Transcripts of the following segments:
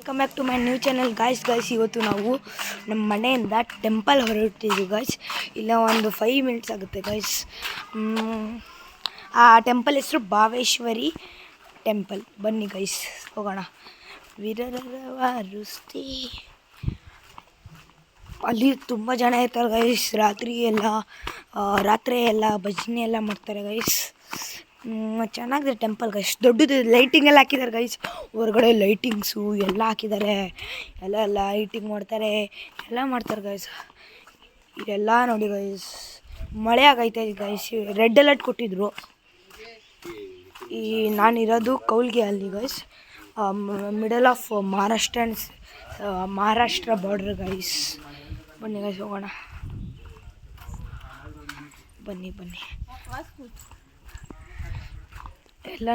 Welcome back to my new channel guys. ಇವತ್ತು ನಾವು ನಮ್ಮ ಮನೆಯಿಂದ ಟೆಂಪಲ್ ಹೊರಟಿದ್ದೀವಿ ಗಾಯ್ಸ್. ಇಲ್ಲ ಒಂದು 5 ಮಿನಿಟ್ಸ್ ಆಗುತ್ತೆ ಗಾಯ್ಸ್. ಆ ಟೆಂಪಲ್ ಹೆಸರು ಭಾವೇಶ್ವರಿ ಟೆಂಪಲ್. ಬನ್ನಿ ಗೈಸ್ ಹೋಗೋಣ. ವಿರರವಾರುಸ್ತಿ ಅಲ್ಲಿ ತುಂಬ ಜನ ಇರ್ತಾರೆ ಗೈಸ್. ರಾತ್ರಿ ಎಲ್ಲ ಭಜನೆ ಎಲ್ಲ ಮಾಡ್ತಾರೆ ಗೈಸ್. ಚೆನ್ನಾಗಿದೆ ಟೆಂಪಲ್ ಗೈಸ್. ದೊಡ್ಡದು ಲೈಟಿಂಗ್ ಎಲ್ಲ ಹಾಕಿದ್ದಾರೆ ಗೈಸ್. ಹೊರಗಡೆ ಲೈಟಿಂಗ್ಸು ಎಲ್ಲ ಹಾಕಿದ್ದಾರೆ. ಎಲ್ಲ ಲೈಟಿಂಗ್ ಮಾಡ್ತಾರೆ, ಎಲ್ಲ ಮಾಡ್ತಾರೆ ಗೈಸ್. ಇದೆಲ್ಲ ನೋಡಿ ಗೈಸ್. ಮಳೆ ಆಗೈತೆ ಗೈಸ್. ರೆಡ್ ಅಲರ್ಟ್ ಕೊಟ್ಟಿದ್ರು. ನಾನಿರೋದು ಕೌಲ್ಗೆ ಅಲ್ಲಿ guys. Middle of Maharashtra border guys. ಬನ್ನಿ ಗೈಸ್ ಹೋಗೋಣ. ಬನ್ನಿ ಎಲ್ಲ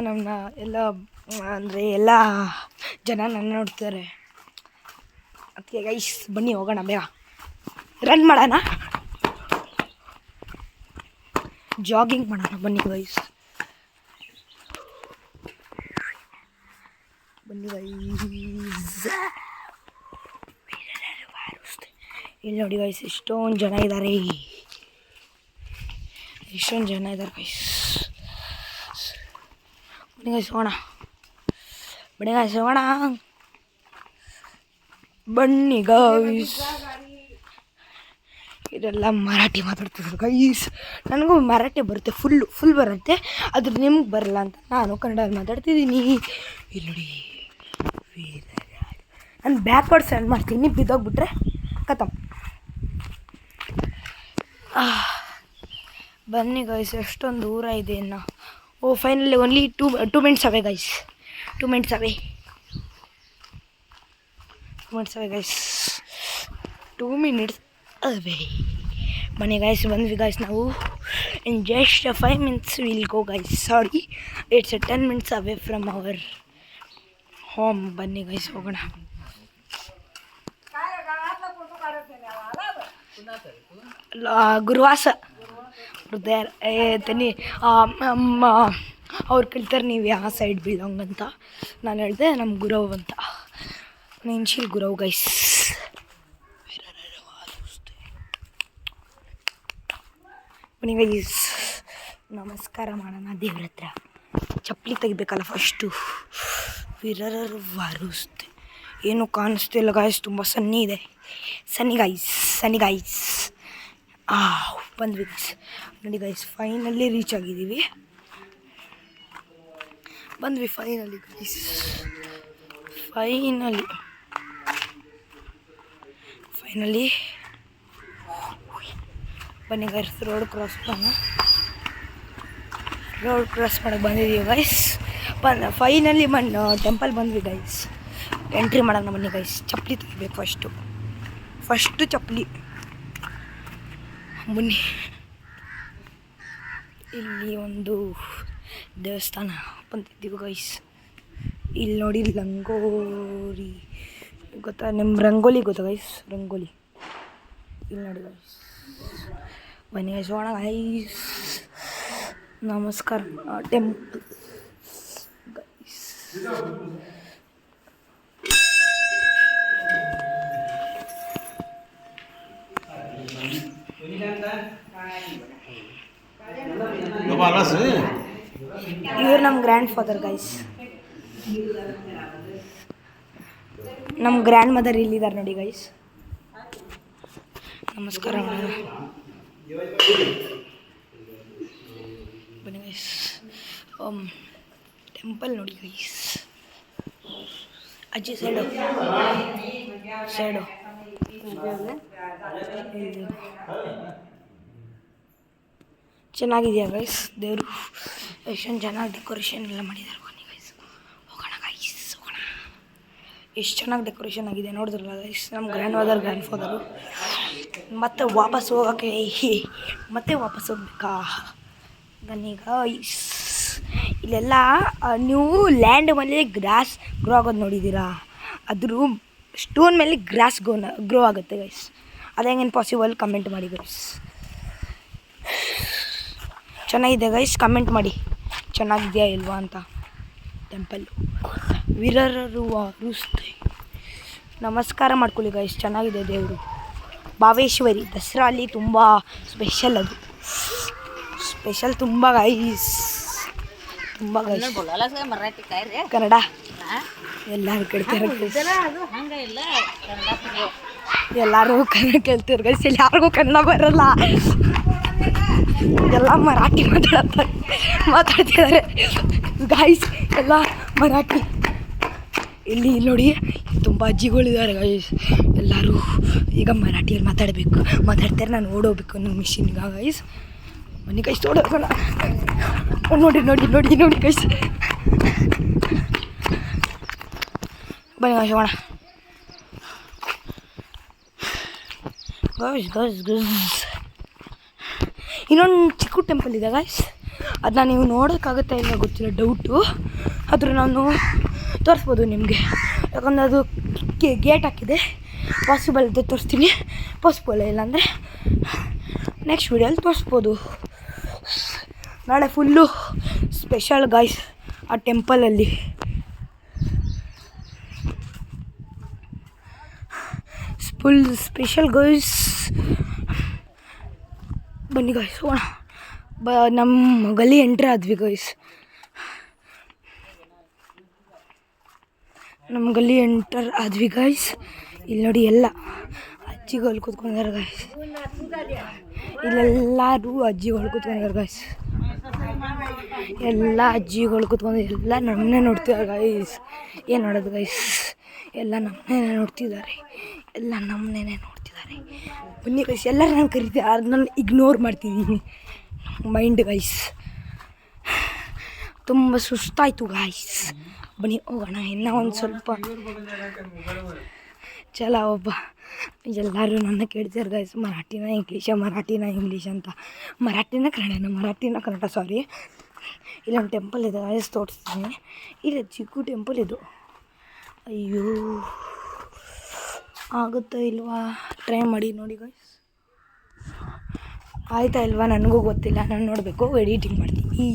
ಅಂದರೆ ಎಲ್ಲ ಜನ ನನ್ನ ನೋಡ್ತಾರೆ ಅದಕ್ಕೆ ಗೈಸ್. ಬನ್ನಿ ಹೋಗೋಣ, ಬೇಗ ರನ್ ಮಾಡೋಣ, ಜಾಗಿಂಗ್ ಮಾಡೋಣ. ಬನ್ನಿ ಗೈಸ್, ಇಲ್ಲಿ ನೋಡಿ ಗೈಸ್, ಎಷ್ಟೊಂದು ಜನ ಇದ್ದಾರೆ ಗೈಸ್. ಬನ್ನಿ ಗೈಸ್ ಹೋಗೋಣ. ಬನ್ನಿ ಗೈಸ್. ಇದೆಲ್ಲ ಮರಾಠಿ ಮಾತಾಡ್ತಿದ್ರು ಗೈಸ್. ನನಗೂ ಮರಾಠಿ ಬರುತ್ತೆ, ಫುಲ್ ಬರುತ್ತೆ. ಆದ್ರೆ ನಿಮ್ಗೆ ಬರಲ್ಲ ಅಂತ ನಾನು ಕನ್ನಡದಲ್ಲಿ ಮಾತಾಡ್ತಿದ್ದೀನಿ. ಇಲ್ಲಿ ನೋಡಿ, ನಾನು ಬ್ಯಾಕ್ವರ್ಡ್ ಸೆಂಡ್ ಮಾಡ್ತೀನಿ, ಬಿದ್ದೋಗ್ಬಿಟ್ರೆ ಖತಮ್. ಬನ್ನಿ ಗೈಸ್, ಎಷ್ಟೊಂದು ದೂರ ಇದೆ ಇನ್ನು. ಫೈನಲಿ ಓನ್ಲಿ 2 ಮಿನಿಟ್ಸ್ ಅವೇ ಗೈಸ್. 2 ಮಿನಿಟ್ಸ್ ಅವೇ ಗೈಸ್. 2 ಮಿನಿಟ್ಸ್ ಅವೇ. ಬನ್ನಿ ಗೈಸ್, ಬಂದ್ವಿ ಗೈಸ್ ನಾವು. In just 5 minutes will go guys. Sorry, it's 10 minutes away from our home. ಬನ್ನಿ ಗೈಸ್ ಹೋಗೋಣ. ಗುರುವಾಸ ತನಿ ಅವ್ರು ಕೇಳ್ತಾರೆ ನೀವು ಯಾವ ಸೈಡ್ ಬಿಲಾಂಗ್ ಅಂತ. ನಾನು ಹೇಳಿದೆ ನಮ್ಮ ಗುರವ್ ಅಂತ. ನೆನ್ಶಿಲ್ ಗುರವ್ ಗೈಸ್. ಬನ್ನಿ ಗೈಸ್, ನಮಸ್ಕಾರ ಮಾಡೋಣ ದೇವ್ರ ಹತ್ರ. ಚಪ್ಪಲಿ ತೆಗಿಬೇಕಲ್ಲ ಫಸ್ಟು. ವಿರರವಾರುಸ್ತೆ. ಏನು ಕಾಣಿಸ್ತಿಲ್ಲ ಗಾಯ್ಸ್, ತುಂಬ ಸನ್ನಿ ಇದೆ. ಸನ್ನಿ ಗಾಯ್ಸ್. ಬಂದ್ವಿ ಗೈಸ್. ನೋಡಿ ಗೈಸ್, ಫೈನಲಿ ರೀಚ್ ಆಗಿದ್ದೀವಿ. ಬಂದ್ವಿ ಫೈನಲಿ ಗೈಸ್. ಫೈನಲಿ ಬನ್ನಿ ಗೈಸ್, ರೋಡ್ ಕ್ರಾಸ್ ಮಾಡಕ್ಕೆ ಬಂದಿದ್ದೀವಿ ಗೈಸ್. ಫೈನಲಿ ಟೆಂಪಲ್ ಬಂದ್ವಿ ಗೈಸ್. ಎಂಟ್ರಿ ಮಾಡೋಣ ಬನ್ನಿ ಗೈಸ್. ಚಪ್ಪಲಿ ತೆಗಿಬೇಕು ಫಸ್ಟು ಚಪ್ಪಲಿ. ಬನ್ನಿ, ಇಲ್ಲಿ ಒಂದು ದೇವಸ್ಥಾನ ಬಂದಿದ್ದೀವಿ ಗೈಸ್. ಇಲ್ಲಿ ನೋಡಿ ರಂಗೋಲಿ ಗೊತ್ತಾ, ನಿಮ್ಮ ರಂಗೋಲಿ ಗೊತ್ತಾ ಗೈಸ್? ರಂಗೋಲಿ ಇಲ್ಲಿ ನೋಡಿ ಗೈಸ್. ಬನ್ನಿ ಗೈಸ್ ಹೋಗೋಣ ಗೈಸ್. ನಮಸ್ಕಾರ ಟೆಂಪಲ್ ಗೈಸ್. ಇವ್ರು ನಮ್ಮ ಗ್ರ್ಯಾಂಡ್ ಫಾದರ್ ಗೈಸ್. ನಮ್ಮ ಗ್ರ್ಯಾಂಡ್ ಮದರ್ ಇಲ್ಲಿದ್ದಾರೆ ನೋಡಿ ಗೈಸ್. ನಮಸ್ಕಾರ ಬನ್ನಿ ಗೈಸ್. ಟೆಂಪಲ್ ನೋಡಿ ಗೈಸ್. ಅಜ್ಜಿ ಸೈಡು ಚೆನ್ನಾಗಿದೆಯಾ ಗೈಸ್ ದೇವರು? ಎಷ್ಟೊಂದು ಚೆನ್ನಾಗಿ ಡೆಕೋರೇಷನ್ ಎಲ್ಲ ಮಾಡಿದ್ದಾರೆ. ಬನ್ನಿ ಗೈಸ್ ಹೋಗೋಣ. ಎಷ್ಟು ಚೆನ್ನಾಗಿ ಡೆಕೋರೇಷನ್ ಆಗಿದೆ ನೋಡಿದ್ರಲ್ಲ ಗೈಸ್. ನಮ್ಮ ಗ್ರ್ಯಾಂಡ್ ಫಾದರು. ಮತ್ತೆ ವಾಪಸ್ ಹೋಗಬೇಕಾ? ಬನ್ನಿ ಗೈಸ್. ಇಲ್ಲೆಲ್ಲ ನೀವು ಲ್ಯಾಂಡ್ ಮೇಲೆ ಗ್ರಾಸ್ ಗ್ರೋ ಆಗೋದು ನೋಡಿದ್ದೀರಾ? ಅದ್ರ ಸ್ಟೋನ್ ಮೇಲೆ ಗ್ರಾಸ್ ಗ್ರೋ ಆಗುತ್ತೆ ಗೈಸ್. ಅದು ಹೆಂಗೇನು ಪಾಸಿಬಲ್? ಕಮೆಂಟ್ ಮಾಡಿ ಗೈಸ್. ಚೆನ್ನಾಗಿದೆ ಗೈಸ್, ಕಮೆಂಟ್ ಮಾಡಿ ಚೆನ್ನಾಗಿದೆಯಾ ಇಲ್ವಾ ಅಂತ. ಟೆಂಪಲ್ಲು ವಿರರವಾರುಸ್ತೆ. ನಮಸ್ಕಾರ ಮಾಡ್ಕೊಳ್ಳಿ ಗೈಸ್. ಚೆನ್ನಾಗಿದೆ ದೇವರು. ಭಾವೇಶ್ವರಿ ದಸರಾ ಅಲ್ಲಿ ತುಂಬ ಸ್ಪೆಷಲ್, ಅದು ಸ್ಪೆಷಲ್ ತುಂಬ ಗೈಸ್, ತುಂಬ ಗೈಸ್. ಕನ್ನಡ ಎಲ್ಲರೂ ಕೇಳ್ತಾರೆ, ಎಲ್ಲರೂ ಕನ್ನಡ ಕೇಳ್ತಾರೆ ಗೈಸ್. ಇಲ್ಲಿ ಯಾರಿಗೂ ಕನ್ನಡ ಬರಲ್ಲ, ಎಲ್ಲ ಮರಾಠಿ ಮಾತಾಡ್ತಿದ್ದಾರೆ ಗಾಯ್ಸ್, ಎಲ್ಲ ಮರಾಠಿ. ಇಲ್ಲಿ ನೋಡಿ ತುಂಬ ಅಜ್ಜಿಗಳಿದ್ದಾರೆ ಗೈಸ್. ಎಲ್ಲರೂ ಈಗ ಮರಾಠಿಯಲ್ಲಿ ಮಾತಾಡ್ತಾರೆ. ನಾನು ಓಡೋಗ್ಬೇಕು ನನ್ನ ಮಿಷಿನ್ಗೆ ಗೈಸ್. ಬನ್ನಿ ಗೈಸ್, ಓಡೋಗೋಣ. ನೋಡಿ ನೋಡಿ ನೋಡಿ ನೋಡಿ ಗೈಸ್, ಬನ್ನಿ ಗೈಸ್ ಹೋಗೋಣ. ಗೈಸ್ ಇನ್ನೊಂದು ಚಿಕ್ಕ ಟೆಂಪಲ್ ಇದೆ ಗೈಸ್, ಅದನ್ನ ನೀವು ನೋಡೋಕ್ಕಾಗುತ್ತೆ ಇಲ್ಲ ಗೊತ್ತಿಲ್ಲ, ಡೌಟು. ಆದರೂ ನಾನು ತೋರಿಸ್ಬೋದು ನಿಮಗೆ, ಯಾಕಂದರೆ ಅದು ಗೇಟ್ ಹಾಕಿದೆ. ಪಾಸಿಬಲ್ ಇದೆ ತೋರಿಸ್ತೀನಿ, ಪಾಸಿಬಲ್ ಇಲ್ಲಾಂದರೆ ನೆಕ್ಸ್ಟ್ ವೀಡಿಯೋಲ್ಲಿ ತೋರಿಸ್ಬೋದು. ನಾಳೆ ಫುಲ್ಲು ಸ್ಪೆಷಲ್ ಗೈಸ್ ಆ ಟೆಂಪಲಲ್ಲಿ. Full special guys. ಬನ್ನಿ ಗೈಸ್ ಹೋಗೋಣ. ನಮ್ಮ ಗಲ್ಲಿ ಎಂಟ್ರಿ ಆದ್ವಿ ಗೈಸ್. ನಮ್ಮ ಗಲ್ಲಿ ಎಂಟರ್ ಆದ್ವಿ ಗೈಸ್. ಇಲ್ಲಿ ನೋಡಿ ಎಲ್ಲ ಅಜ್ಜಿಗಳು ಕೂತ್ಕೊಂಡಿದ್ದಾರೆ ಗೈಸ್. ಇಲ್ಲೆಲ್ಲರೂ ಅಜ್ಜಿಗಳು ಕೂತ್ಕೊಂಡಿದ್ದಾರೆ ಗೈಸ್. ಎಲ್ಲ ಅಜ್ಜಿಗಳು ಕೂತ್ಕೊಂಡು ಎಲ್ಲ ನಮ್ಮನ್ನೇ ನೋಡ್ತಿದ್ದಾರೆ ಗೈಸ್. ಏನು ನೋಡೋದು ಗೈಸ್, ಎಲ್ಲ ನಮ್ಮನ್ನೇ ನೋಡ್ತಿದ್ದಾರೆ, ಎಲ್ಲ ನಮ್ಮನ್ನೇ ನೋಡ್ತಿದ್ದಾರೆ. ಬನ್ನಿ ಗೈಸ್, ಎಲ್ಲರೂ ನಾನು ಕರಿತೀನಿ, ಅದನ್ನ ಇಗ್ನೋರ್ ಮಾಡ್ತಿದ್ದೀನಿ. ಮೈಂಡ್ ಗೈಸ್ ತುಂಬ ಸುಸ್ತಾಯಿತು ಗಾಯ್ಸ್. ಬನ್ನಿ ಹೋಗೋಣ ಇನ್ನೂ ಒಂದು ಸ್ವಲ್ಪ. ಚಲ ಒಬ್ಬ ಎಲ್ಲರೂ ನನ್ನ ಕೇಳ್ತಾರೆ ಗೈಸ್, ಮರಾಠಿನ ಇಂಗ್ಲೀಷ್ ಅಂತ. ಮರಾಠಿನ ಕನ್ನಡ ಸಾರಿ. ಇಲ್ಲೊಂದು ಟೆಂಪಲ್ ಇದೆ ಗೈಸ್, ತೋರಿಸ್ತೀನಿ. ಇಲ್ಲ ಚಿಕ್ಕ ಟೆಂಪಲ್ ಇದು. ಅಯ್ಯೋ ಆಗುತ್ತಾ ಇಲ್ವಾ, ಟ್ರೈ ಮಾಡಿ ನೋಡಿ ಗೈಸ್. ಆಯ್ತಾ ಇಲ್ವಾ ನನಗೂ ಗೊತ್ತಿಲ್ಲ, ನಾನು ನೋಡಬೇಕು, ಎಡಿಟಿಂಗ್ ಮಾಡ್ತೀನಿ.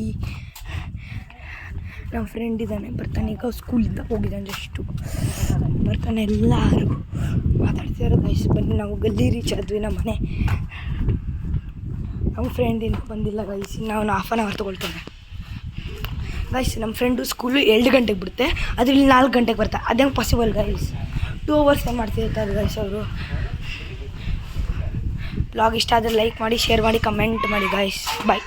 ನಮ್ಮ ಫ್ರೆಂಡ್ ಇದ್ದಾನೆ, ಬರ್ತಾನೆ ಈಗ, ಸ್ಕೂಲಿಂದ ಹೋಗಿದ್ದಾನೆ ಜಸ್ಟು ಬರ್ತಾನೆ. ಎಲ್ಲರೂ ಮಾತಾಡ್ತಿದ್ದಾರೆ ಗೈಸ್. ಬನ್ನಿ ನಾವು ಗಲ್ಲಿ ರೀಚ್ ಆದ್ವಿ, ನಮ್ಮ ಮನೆ. ನಮ್ಮ ಫ್ರೆಂಡ್ ಇನ್ನೂ ಬಂದಿಲ್ಲ ಗೈಸ್, ನಾವು 1/2 hour ತೊಗೊಳ್ತೇನೆ ಗೈಸ್. ನಮ್ಮ ಫ್ರೆಂಡು ಸ್ಕೂಲು 2 ಗಂಟೆಗೆ ಬಿಡುತ್ತೆ, ಅದರಲ್ಲಿ 4 ಗಂಟೆಗೆ ಬರ್ತಾರೆ. ಅದೇನು ಪಾಸಿಬಲ್ ಗೈಸ್, 2 hours ಏನು ಮಾಡ್ತಿರ್ತಾರೆ ಗೈಸ್ ಅವರು. ಬ್ಲಾಗ್ ಇಷ್ಟ ಆದರೆ ಲೈಕ್ ಮಾಡಿ, ಶೇರ್ ಮಾಡಿ, ಕಮೆಂಟ್ ಮಾಡಿ ಗೈಸ್. ಬಾಯ್.